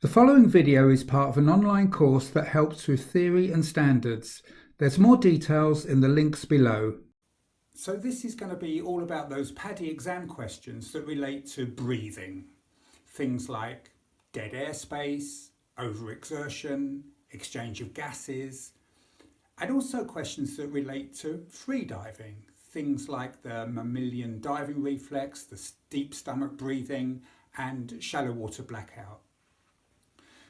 The following video is part of an online course that helps with theory and standards. There's more details in the links below. So this is going to be all about those PADI exam questions that relate to breathing. Things like dead airspace, overexertion, exchange of gases, and also questions that relate to free diving. Things like the mammalian diving reflex, the deep stomach breathing, and shallow water blackout.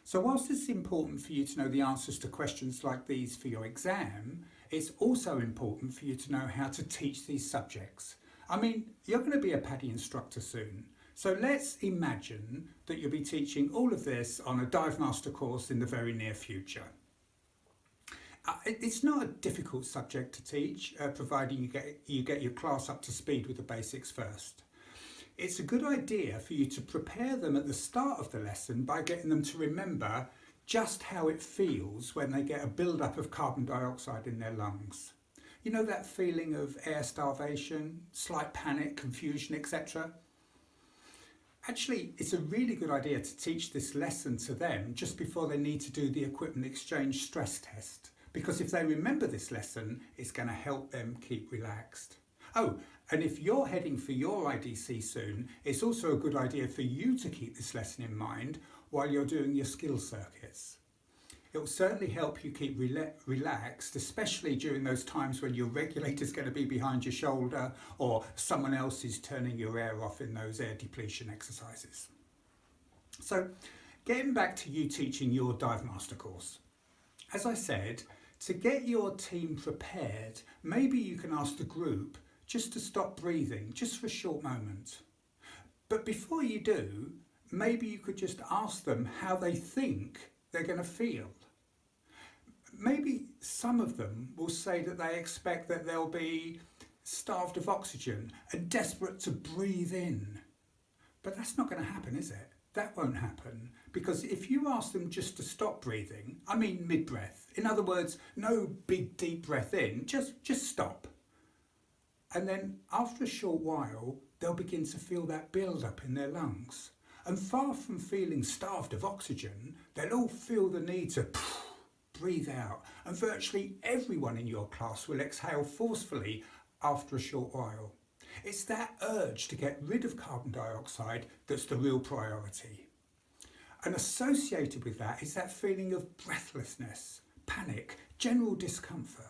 So whilst it's important for you to know the answers to questions like these for your exam, it's also important for you to know how to teach these subjects. I mean, you're going to be a PADI instructor soon. So let's imagine that you'll be teaching all of this on a dive master course in the very near future. It's not a difficult subject to teach, providing you get your class up to speed with the basics first. It's a good idea for you to prepare them at the start of the lesson by getting them to remember just how it feels when they get a build-up of carbon dioxide in their lungs. You know that feeling of air starvation, slight panic, confusion, etc.? Actually, it's a really good idea to teach this lesson to them just before they need to do the equipment exchange stress test, because if they remember this lesson, it's going to help them keep relaxed. Oh, and if you're heading for your IDC soon, it's also a good idea for you to keep this lesson in mind while you're doing your skills circuits. It will certainly help you keep relaxed, especially during those times when your regulator's going to be behind your shoulder or someone else is turning your air off in those air depletion exercises. So, getting back to you teaching your Dive Master course. As I said, to get your team prepared, maybe you can ask the group just to stop breathing, just for a short moment. But before you do, maybe you could just ask them how they think they're going to feel. Maybe some of them will say that they expect that they'll be starved of oxygen and desperate to breathe in. But that's not going to happen, is it? That won't happen, because if you ask them just to stop breathing, I mean mid-breath, in other words, no big deep breath in, just stop. And then after a short while, they'll begin to feel that build-up in their lungs. And far from feeling starved of oxygen, they'll all feel the need to breathe out. And virtually everyone in your class will exhale forcefully after a short while. It's that urge to get rid of carbon dioxide that's the real priority. And associated with that is that feeling of breathlessness, panic, general discomfort.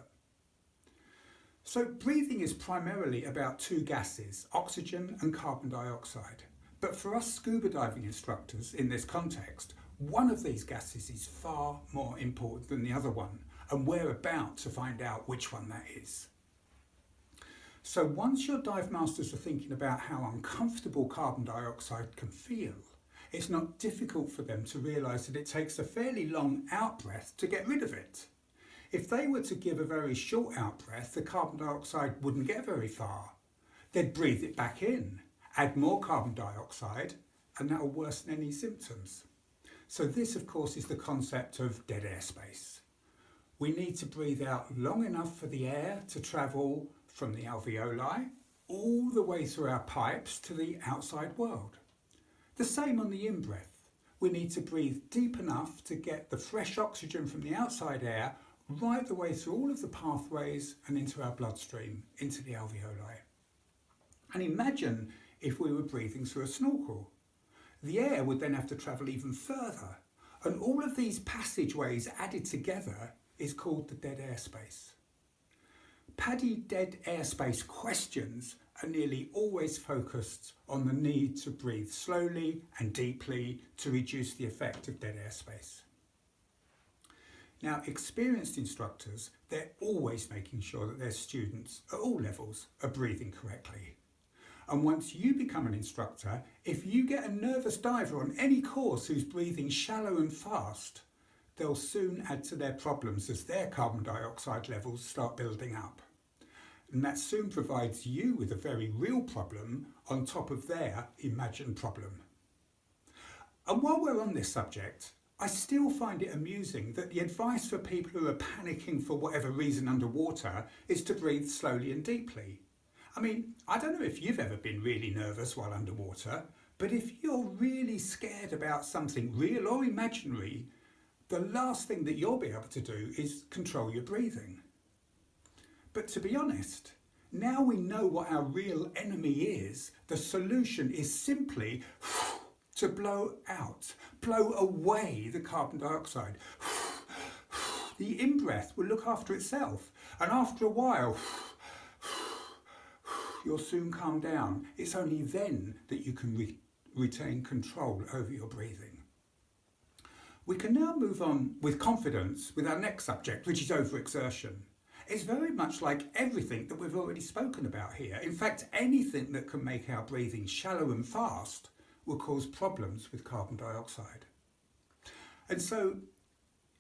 So breathing is primarily about two gases, oxygen and carbon dioxide. But for us scuba diving instructors in this context, one of these gases is far more important than the other one, and we're about to find out which one that is. So once your dive masters are thinking about how uncomfortable carbon dioxide can feel, it's not difficult for them to realise that it takes a fairly long out-breath to get rid of it. If they were to give a very short out-breath, the carbon dioxide wouldn't get very far. They'd breathe it back in, add more carbon dioxide, and that will worsen any symptoms. So this, of course, is the concept of dead airspace. We need to breathe out long enough for the air to travel from the alveoli all the way through our pipes to the outside world. The same on the in-breath. We need to breathe deep enough to get the fresh oxygen from the outside air right the way through all of the pathways and into our bloodstream, into the alveoli. And imagine if we were breathing through a snorkel. The air would then have to travel even further, and all of these passageways added together is called the dead airspace. PADI dead airspace questions are nearly always focused on the need to breathe slowly and deeply to reduce the effect of dead airspace. Now, experienced instructors, they're always making sure that their students at all levels are breathing correctly. And once you become an instructor, if you get a nervous diver on any course who's breathing shallow and fast, they'll soon add to their problems as their carbon dioxide levels start building up. And that soon provides you with a very real problem on top of their imagined problem. And while we're on this subject, I still find it amusing that the advice for people who are panicking for whatever reason underwater is to breathe slowly and deeply. I mean, I don't know if you've ever been really nervous while underwater, But if you're really scared about something real or imaginary, the last thing that you'll be able to do is control your breathing. But to be honest, now we know what our real enemy is, the solution is simply to blow out, blow away the carbon dioxide. The in-breath will look after itself, and after a while, you'll soon calm down. It's only then that you can retain control over your breathing. We can now move on with confidence with our next subject, which is overexertion. It's very much like everything that we've already spoken about here. In fact, anything that can make our breathing shallow and fast will cause problems with carbon dioxide. And so,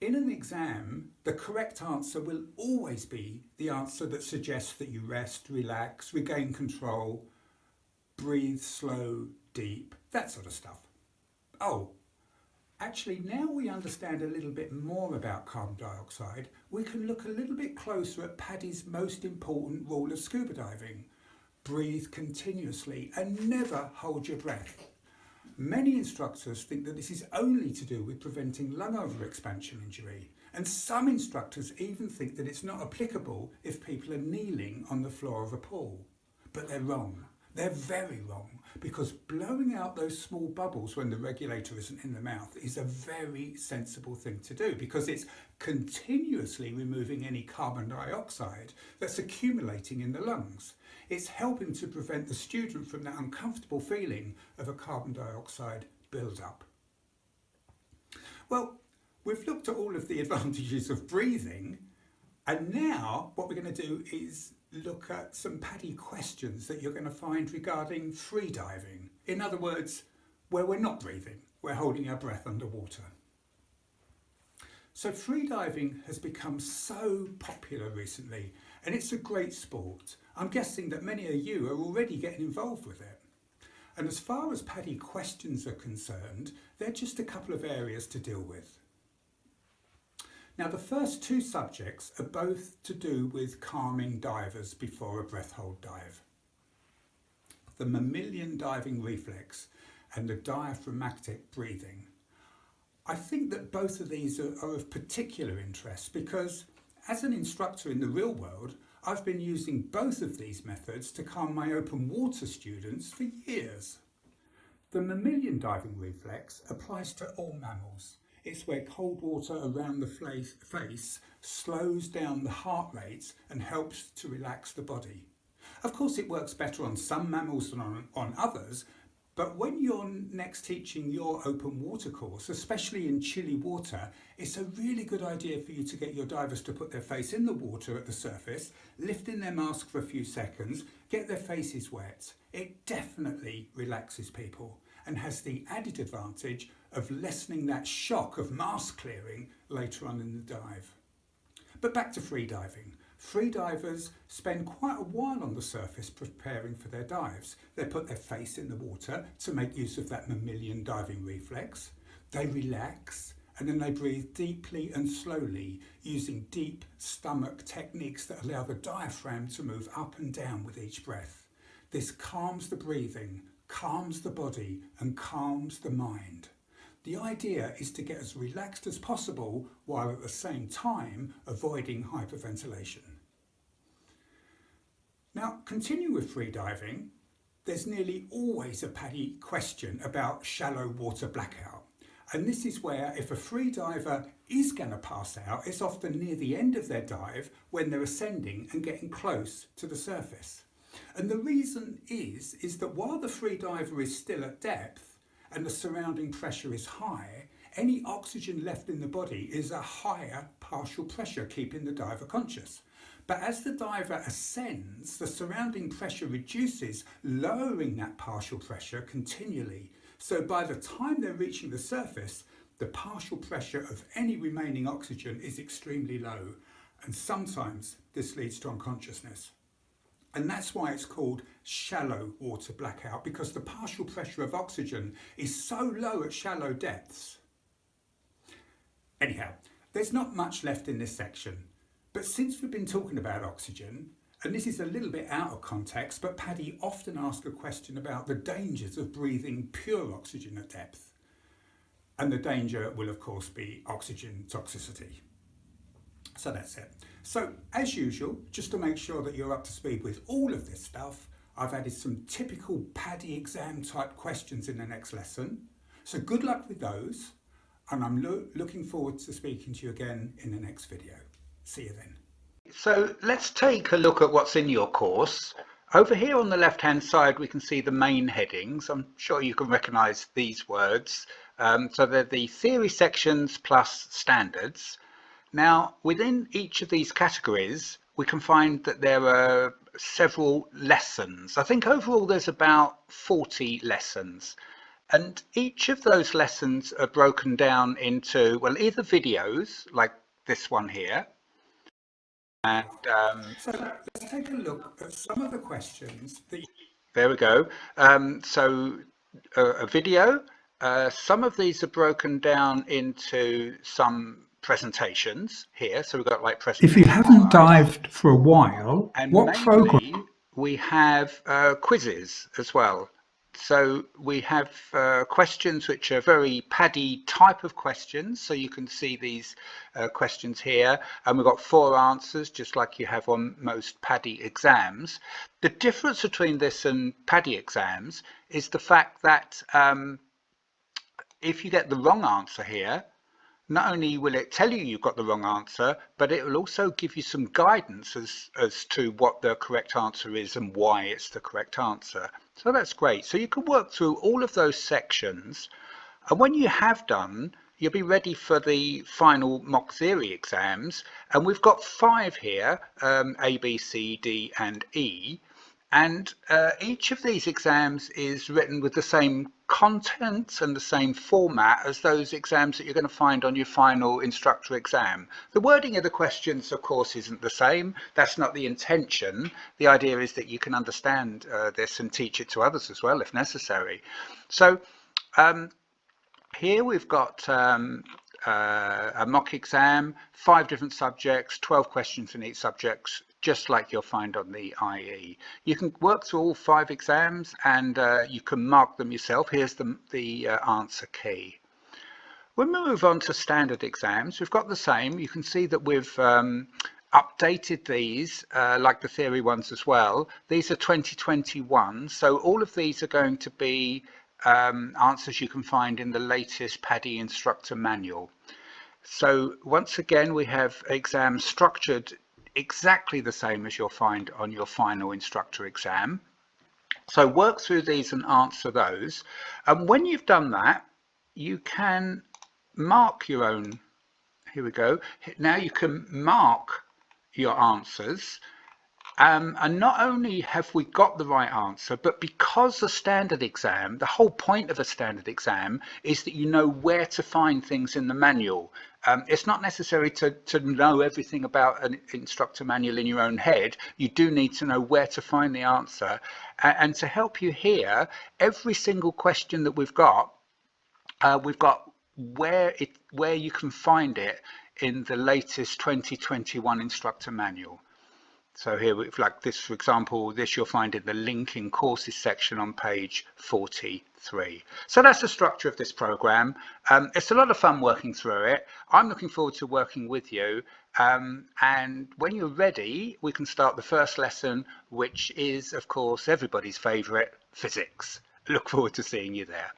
in an exam, the correct answer will always be the answer that suggests that you rest, relax, regain control, breathe slow, deep, that sort of stuff. Oh, actually, now we understand a little bit more about carbon dioxide, we can look a little bit closer at PADI's most important rule of scuba diving. Breathe continuously and never hold your breath. Many instructors think that this is only to do with preventing lung overexpansion injury, and some instructors even think that it's not applicable if people are kneeling on the floor of a pool. But they're wrong. They're very wrong, because blowing out those small bubbles when the regulator isn't in the mouth is a very sensible thing to do, because it's continuously removing any carbon dioxide that's accumulating in the lungs. It's helping to prevent the student from that uncomfortable feeling of a carbon dioxide build-up. Well, we've looked at all of the advantages of breathing, and now what we're going to do is look at some PADI questions that you're going to find regarding free diving. In other words, where we're not breathing, we're holding our breath underwater. So free diving has become so popular recently, and it's a great sport. I'm guessing that many of you are already getting involved with it. And as far as PADI questions are concerned, they're just a couple of areas to deal with. Now, the first two subjects are both to do with calming divers before a breath hold dive. The mammalian diving reflex and the diaphragmatic breathing. I think that both of these are of particular interest because, as an instructor in the real world, I've been using both of these methods to calm my open water students for years. The mammalian diving reflex applies to all mammals. It's where cold water around the face slows down the heart rate and helps to relax the body. Of course, it works better on some mammals than on others, but when you're next teaching your open water course, especially in chilly water, it's a really good idea for you to get your divers to put their face in the water at the surface, lift in their mask for a few seconds, get their faces wet. It definitely relaxes people and has the added advantage of lessening that shock of mask clearing later on in the dive. But back to free diving. Free divers spend quite a while on the surface preparing for their dives. They put their face in the water to make use of that mammalian diving reflex. They relax and then they breathe deeply and slowly using deep stomach techniques that allow the diaphragm to move up and down with each breath. This calms the breathing, calms the body and calms the mind. The idea is to get as relaxed as possible while at the same time avoiding hyperventilation. Now, continue with free diving. There's nearly always a PADI question about shallow water blackout. And this is where if a free diver is going to pass out, it's often near the end of their dive when they're ascending and getting close to the surface. And the reason is that while the free diver is still at depth, and the surrounding pressure is high, any oxygen left in the body is a higher partial pressure, keeping the diver conscious. But as the diver ascends, the surrounding pressure reduces, lowering that partial pressure continually. So by the time they're reaching the surface, the partial pressure of any remaining oxygen is extremely low, and sometimes this leads to unconsciousness. And that's why it's called shallow water blackout, because the partial pressure of oxygen is so low at shallow depths. Anyhow, there's not much left in this section, but since we've been talking about oxygen, And this is a little bit out of context, but PADI often ask a question about the dangers of breathing pure oxygen at depth. And the danger will, of course, be oxygen toxicity. So that's it. So, as usual, just to make sure that you're up to speed with all of this stuff, I've added some typical PADI exam type questions in the next lesson. So good luck with those, and I'm looking forward to speaking to you again in the next video. See you then. So let's take a look at what's in your course. Over here on the left hand side we can see the main headings. I'm sure you can recognise these words. So they're the theory sections plus standards. Now within each of these categories we can find that there are several lessons. I think overall there's about 40 lessons. And each of those lessons are broken down into, well, either videos like this one here. And so let's take a look at some of the questions. There we go. So a video. Some of these are broken down into some presentations here. So we've got like presentations. If you haven't dived for a while, and what program? We have quizzes as well. So we have questions which are very PADI type of questions. So you can see these questions here, and we've got 4 answers, just like you have on most PADI exams. The difference between this and PADI exams is the fact that if you get the wrong answer here, not only will it tell you you've got the wrong answer, but it will also give you some guidance as to what the correct answer is and why it's the correct answer. So that's great. So you can work through all of those sections, and when you have done, you'll be ready for the final mock theory exams. And we've got 5 here, A, B, C, D and E. And each of these exams is written with the same content and the same format as those exams that you're going to find on your final instructor exam. The wording of the questions, of course, isn't the same. That's not the intention. The idea is that you can understand this and teach it to others as well, if necessary. So here we've got a mock exam, 5 different subjects, 12 questions in each subject, just like you'll find on the IE. You can work through all 5 exams and you can mark them yourself. Here's the answer key. When we move on to standard exams, we've got the same. You can see that we've updated these like the theory ones as well. These are 2021, so all of these are going to be answers you can find in the latest PADI instructor manual. So once again, we have exams structured exactly the same as you'll find on your final instructor exam. So work through these and answer those. And when you've done that, you can mark your own. Here we go. Now you can mark your answers. And not only have we got the right answer, but because the standard exam, the whole point of a standard exam is that you know where to find things in the manual. It's not necessary to know everything about an instructor manual in your own head. You do need to know where to find the answer. And to help you here, every single question that we've got where you can find it in the latest 2021 instructor manual. So here, like this, for example, this you'll find in the link in courses section on page 43. So that's the structure of this program. It's a lot of fun working through it. I'm looking forward to working with you. And when you're ready, we can start the first lesson, which is, of course, everybody's favorite, physics. Look forward to seeing you there.